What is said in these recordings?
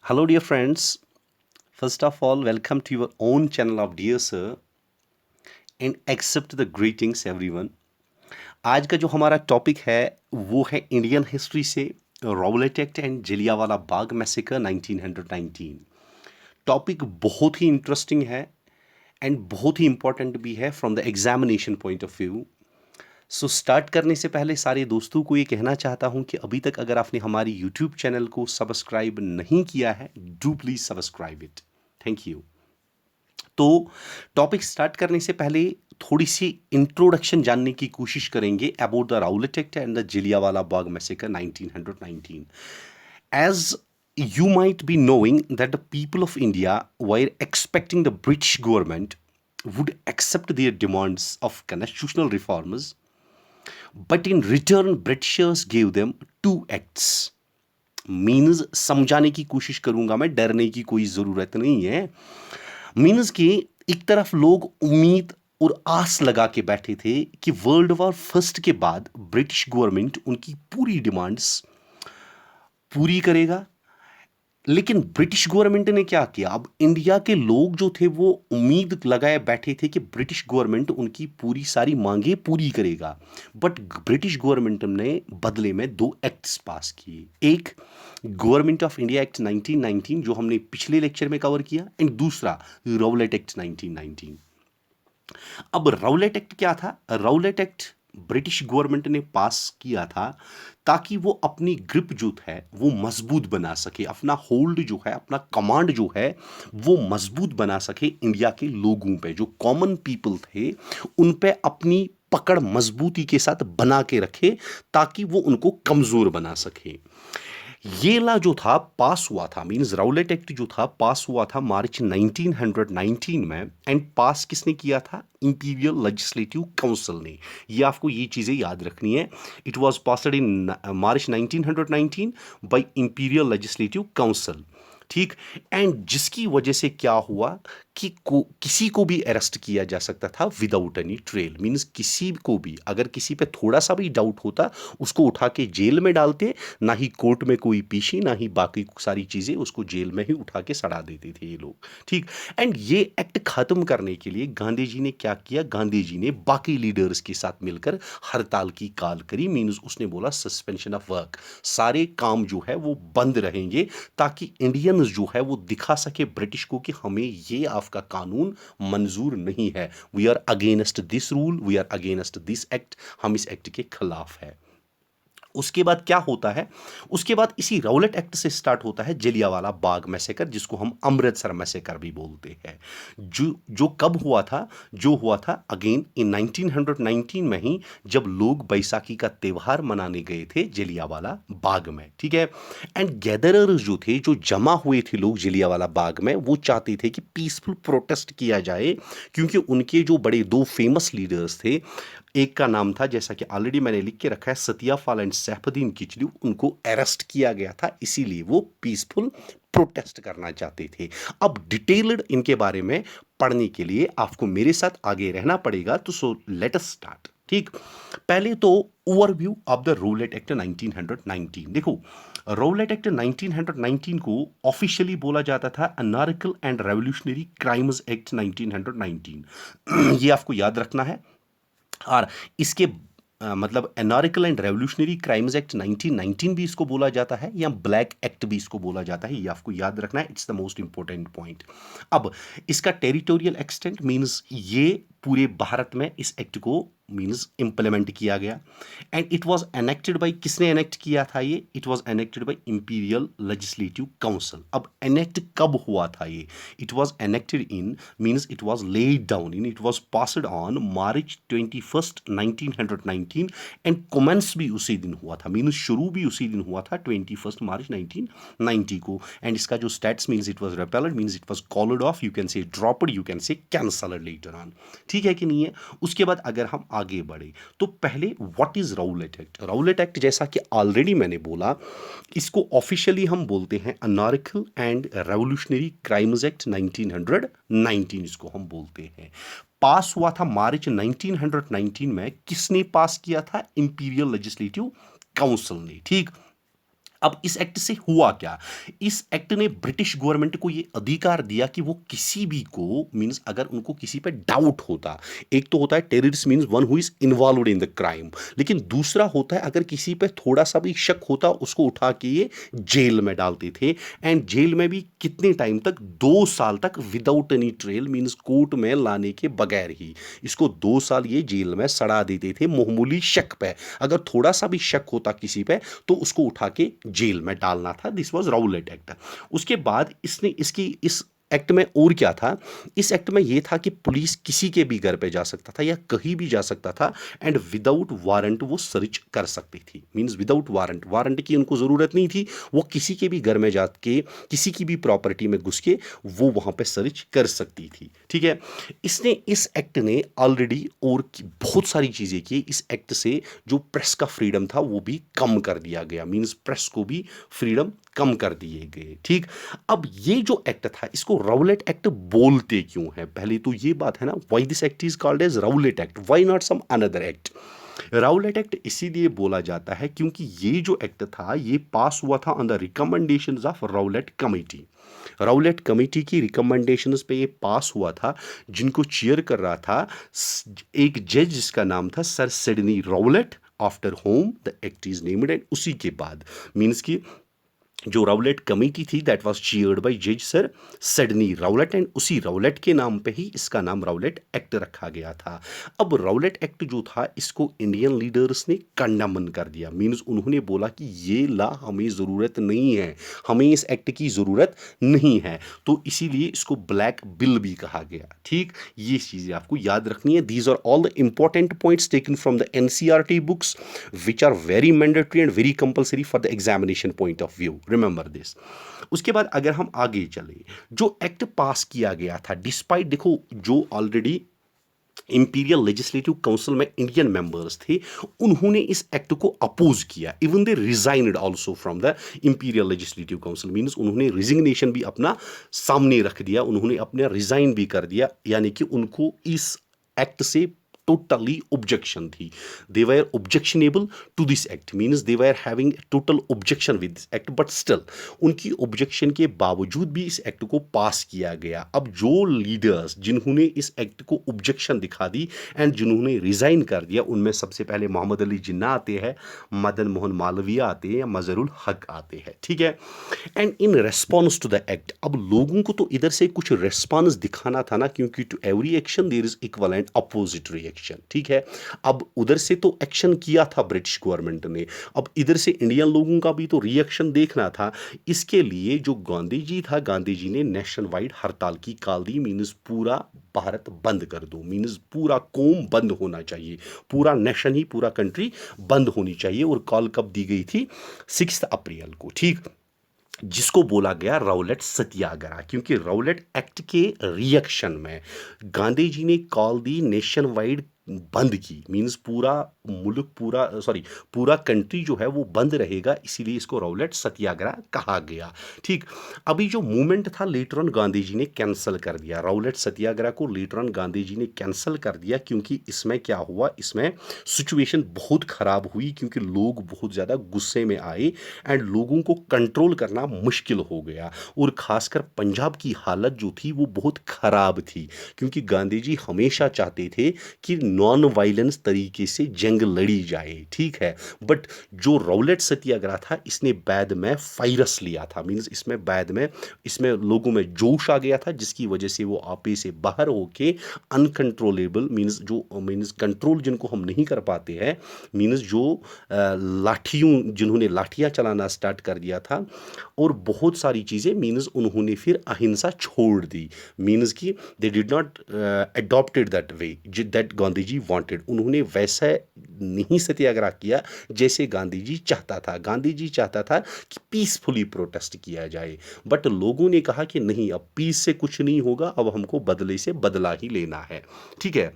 Hello, dear friends. First of all, welcome to your own channel of Dear Sir and accept the greetings everyone. आज का जो हमारा topic है वो है इंडियन हिस्ट्री से Rowlatt act and Jallianwala Bagh massacre 1919। Topic बहुत ही इंटरेस्टिंग है एंड बहुत ही इंपॉर्टेंट भी है from the examination point of view. So start करने से पहले सारे दोस्तों को ये कहना चाहता हूँ कि अभी तक अगर आपने हमारी यूट्यूब चैनल को सब्सक्राइब नहीं किया है, do please subscribe it. Thank you. तो टॉपिक स्टार्ट करने से पहले थोड़ी सी इंट्रोडक्शन जानने की कोशिश करेंगे about the Rowlatt act and the Jallianwala Bagh massacre 1919। As you might be knowing that the people of India were expecting the British government would accept their demands of constitutional reforms, but in return Britishers gave them two acts। Means समझाने की कोशिश करूंगा मैं, डरने की कोई ज़रूरत नहीं है। मीन्स कि एक तरफ लोग उम्मीद और आस लगा के बैठे थे कि वर्ल्ड वॉर फर्स्ट के बाद ब्रिटिश गवर्नमेंट उनकी पूरी डिमांड्स पूरी करेगा, लेकिन ब्रिटिश गवर्नमेंट ने क्या किया? अब इंडिया के लोग जो थे वो उम्मीद लगाए बैठे थे कि ब्रिटिश गवर्नमेंट उनकी पूरी सारी मांगे पूरी करेगा, बट ब्रिटिश गवर्नमेंट ने बदले में दो एक्ट्स पास किए। एक गवर्नमेंट ऑफ इंडिया एक्ट 1919 जो हमने पिछले लेक्चर में कवर किया, एंड दूसरा राउलेट एक्ट 1919। अब राउलेट एक्ट क्या था? राउलेट एक्ट ब्रिटिश गवर्नमेंट ने पास किया था ताकि वो अपनी ग्रिप जो है वो मजबूत बना सके, अपना होल्ड जो है, अपना कमांड जो है वो मजबूत बना सके इंडिया के लोगों पे, जो कॉमन पीपल थे उन पे अपनी पकड़ मजबूती के साथ बना के रखे ताकि वो उनको कमजोर बना सके। ये ला जो था पास हुआ था, मींस राउलेट एक्ट जो था पास हुआ था मार्च 1919 में, एंड पास किसने किया था? इंपीरियल लेजिस्लेटिव काउंसिल ने। ये आपको ये चीज़ें याद रखनी है। It was passed in March 1919 by imperial legislative council, ठीक। एंड जिसकी वजह से क्या हुआ कि किसी को भी अरेस्ट किया जा सकता था विदाउट एनी ट्रेल। मींस किसी को भी अगर किसी पे थोड़ा सा भी डाउट होता उसको उठा के जेल में डालते, ना ही कोर्ट में कोई पेशी, ना ही बाकी सारी चीज़ें, उसको जेल में ही उठा के सड़ा देते थे ये लोग, ठीक। एंड ये एक्ट खत्म करने के लिए गांधी जी ने क्या किया? गांधी जी ने बाकी लीडर्स के साथ मिलकर हड़ताल की कॉल करी। मींस उसने बोला सस्पेंशन ऑफ वर्क, सारे काम जो है वो बंद रहेंगे ताकि इंडियंस जो है वो दिखा सके ब्रिटिश को कि हमें ये आपका कानून मंजूर नहीं है, we are against this rule, we are against this act, हम इस एक्ट के खिलाफ है। उसके बाद क्या होता है? उसके बाद इसी राउलेट एक्ट से स्टार्ट होता है जलियांवाला बाग मैसेकर, जिसको हम अमृतसर मैसेकर भी बोलते हैं। जो जो कब हुआ था? जो हुआ था अगेन इन 1919 में ही, जब लोग बैसाखी का त्यौहार मनाने गए थे जलियांवाला बाग में, ठीक है। एंड गैदरर्स जो थे, जो जमा हुए थे लोग जलियांवाला बाग में, वो चाहते थे कि पीसफुल प्रोटेस्ट किया जाए, क्योंकि उनके जो बड़े दो फेमस लीडर्स थे, एक का नाम था, जैसा कि ऑलरेडी मैंने लिख के रखा है, सतियाफाल एंड सैफुद्दीन किचलू, उनको अरेस्ट किया गया था, इसीलिए वो पीसफुल प्रोटेस्ट करना चाहते थे। अब डिटेल्ड इनके बारे में पढ़ने के लिए आपको मेरे साथ आगे रहना पड़ेगा, तो सो लेट अस स्टार्ट, ठीक। पहले तो overview of the Rowlatt act 1919। देखो, राउलेट एक्ट 1919 को ऑफिशियली बोला जाता था anarchical and revolutionary crimes act 1919। ये आपको याद रखना है। और इसके मतलब anarchical and revolutionary crimes act 1919 भी इसको बोला जाता है, या ब्लैक एक्ट भी इसको बोला जाता है, ये आपको याद रखना है, it's the most important point. अब इसका टेरिटोरियल एक्सटेंट मींस ये पूरे भारत में इस एक्ट को मींस इंप्लीमेंट किया गया। And it was enacted by, किसने एनेक्ट किया था ये? It was enacted by imperial legislative council. अब एनेक्ट कब हुआ था ये? It was enacted in, means it was laid down in, it was passed on March 21 1919, and commence भी उसी दिन हुआ था, मींस शुरू भी उसी दिन हुआ था 21 मार्च 1990 को। एंड इसका जो stats means it was repelled, means it was called off, you can say dropped, you can say cancelled later on, ठीक है कि नहीं है? उसके बाद अगर हम आगे बढ़े तो पहले what is Rowlatt act? Rowlatt act जैसा कि ऑलरेडी मैंने बोला, इसको ऑफिशियली हम बोलते हैं anarchical and revolutionary crimes act 1919, इसको हम बोलते हैं। पास हुआ था मार्च 1919 में। किसने पास किया था? इंपीरियल लेजिस्लेटिव काउंसिल ने, ठीक। अब इस एक्ट से हुआ क्या? इस एक्ट ने ब्रिटिश गवर्नमेंट को ये अधिकार दिया कि वो किसी भी को मीन्स अगर उनको किसी पे डाउट होता, एक तो होता है terrorist means one who is involved in the crime, लेकिन दूसरा होता है अगर किसी पे थोड़ा सा भी शक होता उसको उठा के ये जेल में डालते थे। एंड जेल में भी कितने टाइम तक? 2 साल तक without any trail means court में लाने के बगैर ही इसको 2 साल ये जेल में सड़ा देते थे मामूली शक पे। अगर थोड़ा सा भी शक होता किसी पे तो उसको उठा के जेल में डालना था। This was Rowlatt act. उसके बाद इसने इसकी इस एक्ट में और क्या था? इस एक्ट में यह था कि पुलिस किसी के भी घर पे जा सकता था या कहीं भी जा सकता था एंड विदाउट वारंट वो सर्च कर सकती थी। मींस विदाउट वारंट, वारंट की उनको ज़रूरत नहीं थी, वो किसी के भी घर में जाके किसी की भी प्रॉपर्टी में घुस के वो वहाँ पे सर्च कर सकती थी। ठीक है, इसने इस एक्ट ने ऑलरेडी और बहुत सारी चीज़ें की। इस एक्ट से जो प्रेस का फ्रीडम था वो भी कम कर दिया गया। मींस प्रेस को भी फ्रीडम कम कर दिए गए। ठीक, अब ये जो एक्ट था इसको राउलेट एक्ट बोलते क्यों है? पहले तो ये बात है ना, why this act is called as Rowlatt act, why not some another act? Rowlatt act इसीलिए बोला जाता है क्योंकि ये जो एक्ट था ये पास हुआ था on the recommendations of Rowlatt committee. Rowlatt committee की रिकमेंडेशंस पे ये पास हुआ था, जिनको चेयर कर रहा था एक जज जिसका नाम था sir Sydney Rowlatt. After home the act is named, and उसी के बाद मीन्स की जो राउलेट कमेटी थी दैट वाज चीयर्ड बाय जज सर सिडनी राउलेट, एंड उसी राउलेट के नाम पे ही इसका नाम राउलेट एक्ट रखा गया था। अब राउलेट एक्ट जो था इसको इंडियन लीडर्स ने कंडमन कर दिया। मींस उन्होंने बोला कि ये ला हमें ज़रूरत नहीं है, हमें इस एक्ट की ज़रूरत नहीं है, तो इसीलिए इसको ब्लैक बिल भी कहा गया। ठीक, ये चीज़ें आपको याद रखनी है। These are all the important points taken from the NCERT books which are very mandatory and very compulsory for the examination point of view. Remember this. उसके बाद अगर हम आगे चले, जो एक्ट पास किया गया था डिस्पाइट, देखो जो ऑलरेडी इंपीरियल लेजिस्लेटिव काउंसिल में इंडियन मेंबर्स थे उन्होंने इस एक्ट को अपोज किया। Even they resigned also from the imperial legislative council, means उन्होंने रिजिग्नेशन भी अपना सामने रख दिया, उन्होंने अपना रिजाइन भी कर दिया, यानी कि उनको इस एक्ट से totally objection थी। they were objectionable to this act, means they were having total objection with this act, but still उनकी objection के बावजूद भी इस एक्ट को पास किया गया। अब जो लीडर्स जिन्होंने इस एक्ट को objection दिखा दी एंड जिन्होंने रिजाइन कर दिया, उनमें सबसे पहले मोहम्मद अली जिन्ना आते हैं, मदन मोहन मालवीय आते हैं या मजहरुल हक आते हैं। ठीक है, and in response to the act, अब लोगों को तो इधर से कुछ रेस्पॉन्स दिखाना था ना, क्योंकि to every action there is equivalent opposite reaction. ठीक है, अब उधर से तो एक्शन किया था ब्रिटिश गवर्नमेंट ने, अब इधर से इंडियन लोगों का भी तो रिएक्शन देखना था। इसके लिए जो गांधी जी था, गांधी जी ने नेशन वाइड हड़ताल की कॉल दी। मीन्स पूरा भारत बंद कर दो, मीन्स पूरा कौम बंद होना चाहिए, पूरा नेशन ही, पूरा कंट्री बंद होनी चाहिए। और कॉल कब दी गई थी? 6 अप्रैल को। ठीक, जिसको बोला गया राउलेट सत्याग्रह, क्योंकि राउलेट एक्ट के रिएक्शन में गांधी जी ने कॉल दी नेशन वाइड बंद की। मींस पूरा मुल्क, पूरा कंट्री जो है वो बंद रहेगा, इसीलिए इसको राउलेट सत्याग्रह कहा गया। ठीक, अभी जो मूवमेंट था लेटर ऑन गांधी जी ने कैंसिल कर दिया। राउलेट सत्याग्रह को लेटर ऑन गांधी जी ने कैंसिल कर दिया, क्योंकि इसमें क्या हुआ, इसमें सिचुएशन बहुत ख़राब हुई, क्योंकि लोग बहुत ज़्यादा गुस्से में आए एंड लोगों को कंट्रोल करना मुश्किल हो गया। और ख़ासकर पंजाब की हालत जो थी वो बहुत ख़राब थी, क्योंकि गांधी जी हमेशा चाहते थे कि नॉन वायलेंस तरीके से जंग लड़ी जाए। ठीक है, बट जो राउलेट सत्याग्रह था इसने बाद में फायरस लिया था। मींस इसमें बाद में इसमें लोगों में जोश आ गया था, जिसकी वजह से वो आपे से बाहर होके अनकंट्रोलेबल, मींस कंट्रोल जिनको हम नहीं कर पाते हैं, मींस जो जिन्होंने लाठियां चलाना स्टार्ट कर दिया था और बहुत सारी चीज़ें, मींस उन्होंने फिर अहिंसा छोड़ दी। मींस कि they did not adopted that way that Gandhi ji wanted. उन्होंने वैसा नहीं सत्याग्रह किया जैसे गांधी जी चाहता था। गांधी जी चाहता था कि पीसफुली प्रोटेस्ट किया जाए, बट लोगों ने कहा कि नहीं, अब पीस से कुछ नहीं होगा, अब हमको बदले से बदला ही लेना है। ठीक है,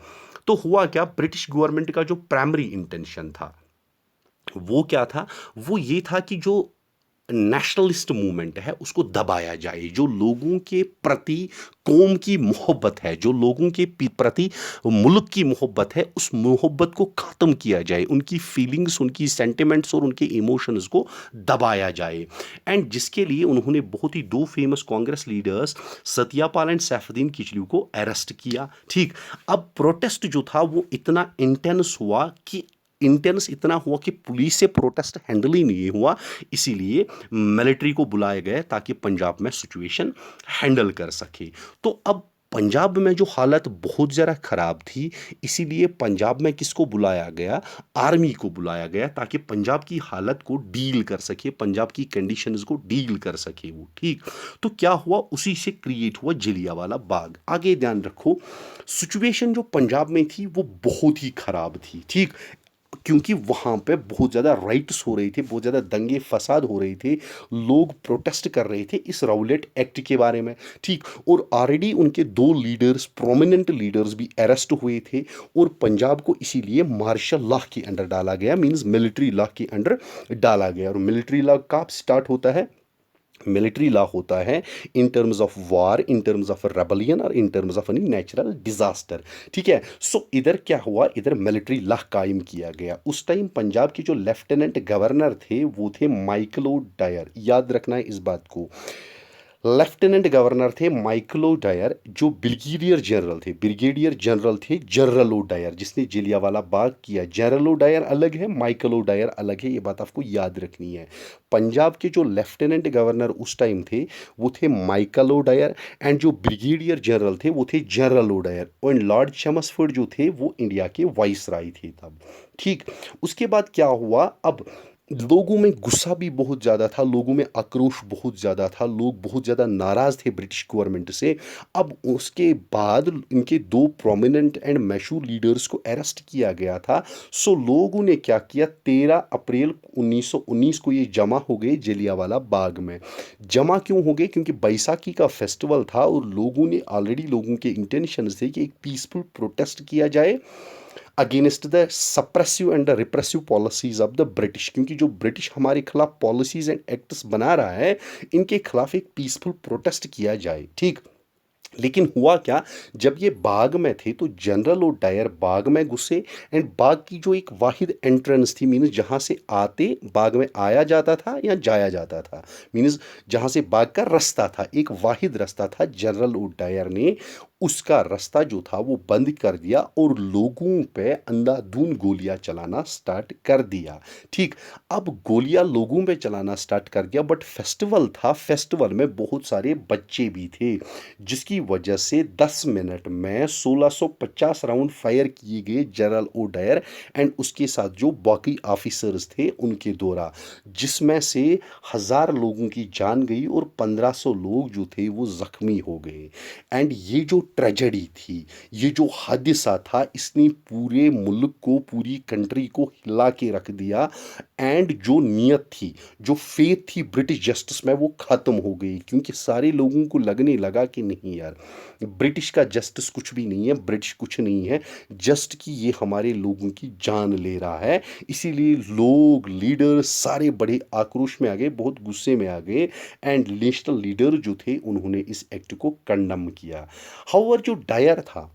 तो हुआ क्या, ब्रिटिश गवर्नमेंट का जो प्राइमरी इंटेंशन था वो क्या था, वो ये था कि जो नेशनलिस्ट मूवमेंट है उसको दबाया जाए, जो लोगों के प्रति कौम की मोहब्बत है, जो लोगों के प्रति मुल्क की मोहब्बत है, उस मोहब्बत को ख़त्म किया जाए, उनकी फीलिंग्स, उनकी सेंटिमेंट्स और उनके इमोशंस को दबाया जाए। एंड जिसके लिए उन्होंने बहुत ही दो famous Congress leaders Satyapal and Saifuddin Kitchlew को अरेस्ट किया। ठीक, अब प्रोटेस्ट जो था वो इतना इंटेंस हुआ कि इंटेंस इतना हुआ कि पुलिस से प्रोटेस्ट हैंडल ही नहीं हुआ, इसीलिए मिलिट्री को बुलाया गया ताकि पंजाब में सिचुएशन हैंडल कर सके। तो अब पंजाब में जो हालत बहुत ज़्यादा ख़राब थी, इसीलिए पंजाब में किसको बुलाया गया, आर्मी को बुलाया गया ताकि पंजाब की हालत को डील कर सके, पंजाब की कंडीशंस को डील कर सके वो। ठीक, तो क्या हुआ, उसी से क्रिएट हुआ जलियांवाला बाग। आगे ध्यान रखो, सिचुएशन जो पंजाब में थी वो बहुत ही ख़राब थी। ठीक, क्योंकि वहाँ पे बहुत ज़्यादा राइट्स हो रहे थे, बहुत ज़्यादा दंगे फसाद हो रहे थे, लोग प्रोटेस्ट कर रहे थे इस राउलेट एक्ट के बारे में। ठीक, और ऑलरेडी उनके दो लीडर्स, प्रोमिनेंट लीडर्स भी अरेस्ट हुए थे, और पंजाब को इसीलिए मार्शल लॉ के अंडर डाला गया, मींस मिलिट्री लॉ के अंडर डाला गया। और मिलिट्री लॉ कब स्टार्ट होता है, मिलिट्री लॉ होता है in terms of war, in terms of rebellion और in terms of any natural disaster. ठीक है, सो इधर क्या हुआ, इधर मिलिट्री लॉ कायम किया गया। उस टाइम पंजाब के जो लेफ्टिनेंट गवर्नर थे वो थे माइकलो डायर, याद रखना है इस बात को। लेफ्टिनेंट गवर्नर थे माइकलो डायर, जो ब्रिगेडियर जनरल थे जनरल ओ डायर, जिसने जलियांवाला बाग किया। जनरल ओ डायर अलग है, माइकलो डायर अलग है, ये बात आपको याद रखनी है। पंजाब के जो लेफ्टिनेंट गवर्नर उस टाइम थे वो थे माइकल ओ डायर, एंड जो ब्रिगेडियर जनरल थे वो थे जनरल ओ डायर, और लॉर्ड चैम्सफोर्ड जो थे वो इंडिया के वाइसराय थे तब। ठीक, उसके बाद क्या हुआ, अब लोगों में गुस्सा भी बहुत ज़्यादा था, लोगों में आक्रोश बहुत ज़्यादा था, लोग बहुत ज़्यादा नाराज़ थे ब्रिटिश गवर्नमेंट से। अब उसके बाद इनके दो प्रोमिनेंट एंड मशहूर लीडर्स को अरेस्ट किया गया था। सो लोगों ने क्या किया, 13 अप्रैल 1919 को ये जमा हो गए जलियांवाला बाग में। जमा क्यों हो गए, क्योंकि बैसाखी का फेस्टिवल था और लोगों ने ऑलरेडी, लोगों के इंटेंशन थे कि एक पीसफुल प्रोटेस्ट किया जाए against the suppressive and the repressive policies of the British, क्योंकि जो ब्रिटिश हमारे खिलाफ पॉलिसीज एंड एक्ट्स बना रहा है, इनके खिलाफ एक पीसफुल प्रोटेस्ट किया जाए। ठीक, लेकिन हुआ क्या, जब ये बाग में थे तो जनरल और डायर बाग में घुसे, एंड बाग की जो एक वाहिद एंट्रेंस थी, मीन्स जहाँ से आते बाग में आया जाता था या जाया जाता था, मीन्स जहाँ से बाग का रास्ता था, एक वाहिद रास्ता था, जनरल और डायर ने उसका रास्ता जो था वो बंद कर दिया और लोगों पे अंधाधुंध गोलियां चलाना स्टार्ट कर दिया। ठीक, अब गोलियां लोगों पे चलाना स्टार्ट कर दिया, बट फेस्टिवल था, फेस्टिवल में बहुत सारे बच्चे भी थे, जिसकी वजह से 10 मिनट में 1650 राउंड फायर किए गए जनरल ओ डायर एंड उसके साथ जो बाकी ऑफिसर्स थे उनके द्वारा, जिसमें से 1000 लोगों की जान गई और 1500 लोग जो थे वो जख्मी हो गए। एंड ये जो ट्रेजेडी थी, ये जो हादसा था, इसने पूरे मुल्क को, पूरी कंट्री को हिला के रख दिया, एंड जो नीयत थी, जो फेथ थी ब्रिटिश जस्टिस में, वो ख़त्म हो गई, क्योंकि सारे लोगों को लगने लगा कि नहीं यार, ब्रिटिश का जस्टिस कुछ भी नहीं है, ब्रिटिश कुछ नहीं है, जस्ट कि ये हमारे लोगों की जान ले रहा है। इसीलिए लोग, लीडर सारे बड़े आक्रोश में आ गए, बहुत गुस्से में आ गए, एंड नेशनल लीडर जो थे उन्होंने इस एक्ट को कंडम किया। हाउएवर जो डायर था,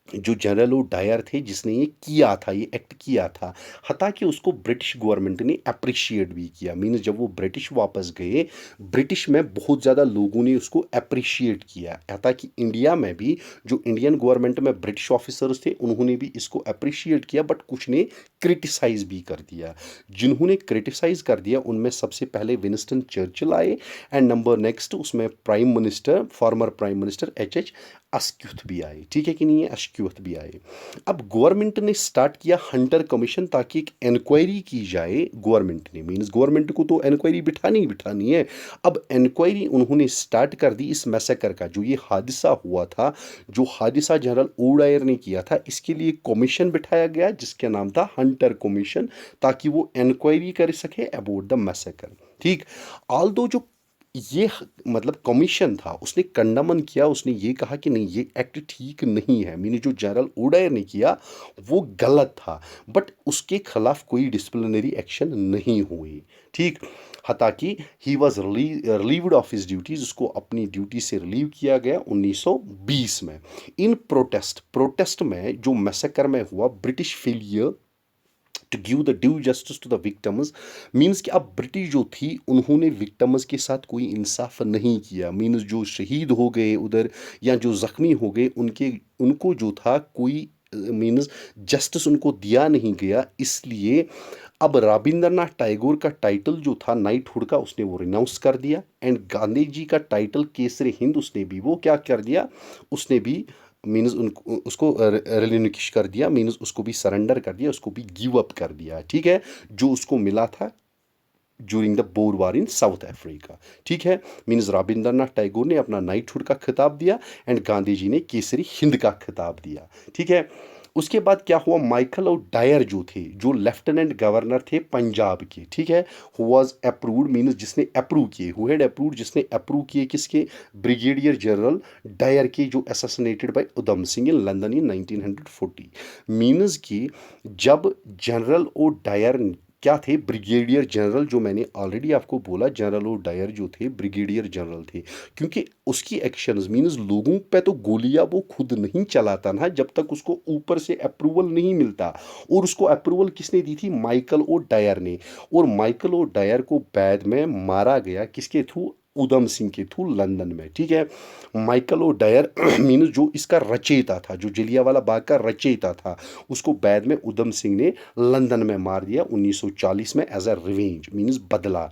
जो जनरल ओ डायर थे, जिसने ये किया था, ये एक्ट किया था, हालांकि उसको ब्रिटिश गवर्नमेंट ने अप्रिशिएट भी किया, मीन्स जब वो ब्रिटिश वापस गए, ब्रिटिश में बहुत ज़्यादा लोगों ने उसको अप्रिशिएट किया, हालांकि इंडिया में भी जो इंडियन गवर्नमेंट में ब्रिटिश ऑफिसर्स थे उन्होंने भी इसको अप्रिशिएट किया, बट कुछ ने क्रिटिसाइज भी कर दिया। जिन्होंने क्रिटिसाइज कर दिया उनमें सबसे पहले विंस्टन चर्चिल आए, एंड नंबर नेक्स्ट उसमें prime minister, former prime minister H Asquith भी आए। ठीक है कि नहीं है, अस्क्यूथ भी आए। अब गवर्नमेंट ने स्टार्ट किया हंटर कमीशन, ताकि एक इंक्वायरी की जाए, गवर्नमेंट ने, मीन्स गवर्नमेंट को तो इंक्वायरी बिठानी ही बिठानी है। अब इंक्वायरी उन्होंने स्टार्ट कर दी इस मैसेकर का, जो ये हादसा हुआ था, जो हादसा जनरल ओ डायर ने किया था, इसके लिए कमीशन बिठाया गया जिसका नाम था हंटर कमीशन, ताकि वो इंक्वायरी कर सके अबाउट द मैसेकर। ठीक, ऑल दो जो ये मतलब कमीशन था, उसने कंडमन किया, उसने ये कहा कि नहीं ये एक्ट ठीक नहीं है, मीनी जो जनरल ओडायर ने किया वो गलत था, बट उसके खिलाफ कोई डिसिप्लिनरी एक्शन नहीं हुई। ठीक, हालांकि he was relieved of his duties, उसको अपनी ड्यूटी से रिलीव किया गया 1920 में। इन प्रोटेस्ट में जो मैसेकर में हुआ, British failure to give the due justice to the victims, means कि अब ब्रिटिश जो थी उन्होंने विक्टम्स के साथ कोई इंसाफ नहीं किया, मीन्स जो शहीद हो गए उधर या जो ज़ख्मी हो गए उनको जो था कोई मीन्स जस्टिस उनको दिया नहीं गया। इसलिए अब रविंद्रनाथ टैगोर का टाइटल जो था नाइटहुड का उसने वो रिनाउंस कर दिया, एंड गांधी जी का टाइटल केसरी हिंद उसने भी वो क्या कर दिया, उसने भी मीन्स उनको उसको रिलिंक्विश कर दिया, मीन्स उसको भी सरेंडर कर दिया, उसको भी गिव अप कर दिया। ठीक है, जो उसको मिला था during the bore war in south Africa. ठीक है, मीन्स रविंद्रनाथ टैगोर ने अपना नाइटहुड का खिताब दिया एंड गांधी जी ने केसरी हिंद का खिताब दिया। ठीक है, उसके बाद क्या हुआ, माइकल और डायर जो थे, जो लेफ्टिनेंट गवर्नर थे पंजाब के, ठीक है, हु वाज अप्रूव्ड, मीन्स जिसने अप्रूव किए, हु हैड अप्रूव्ड, जिसने अप्रूव किए किसके, ब्रिगेडियर जनरल डायर के, जो assassinated bye Udham Singh in London in 1940। Means कि जब जनरल ओ डायर क्या थे, ब्रिगेडियर जनरल, जो मैंने ऑलरेडी आपको बोला जनरल ओ डायर जो थे ब्रिगेडियर जनरल थे, क्योंकि उसकी एक्शंस मीन्स लोगों पे तो गोलियां वो खुद नहीं चलाता ना जब तक उसको ऊपर से अप्रूवल नहीं मिलता। और उसको अप्रूवल किसने दी थी, माइकल ओ डायर ने। और माइकल ओ डायर को बाद में मारा गया किसके थ्रू, उधम सिंह के थ्रू लंदन में। ठीक है, माइकल ओ डायर मीन्स जो इसका रचयिता था, जो जलियांवाला बाग का रचयिता था, उसको बाद में उधम सिंह ने लंदन में मार दिया 1940 में एज अ रिवेंज, मीन्स बदला।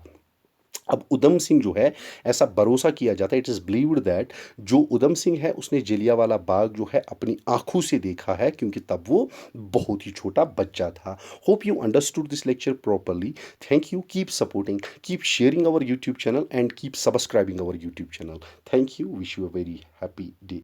अब उधम सिंह जो है, ऐसा भरोसा किया जाता है, इट इज़ बिलीव्ड दैट जो उधम सिंह है उसने जलियांवाला बाग जो है अपनी आंखों से देखा है, क्योंकि तब वो बहुत ही छोटा बच्चा था। Hope you understood this lecture properly. Thank you, keep supporting, keep sharing our YouTube channel and keep subscribing our YouTube channel. Thank you, wish you a very happy day.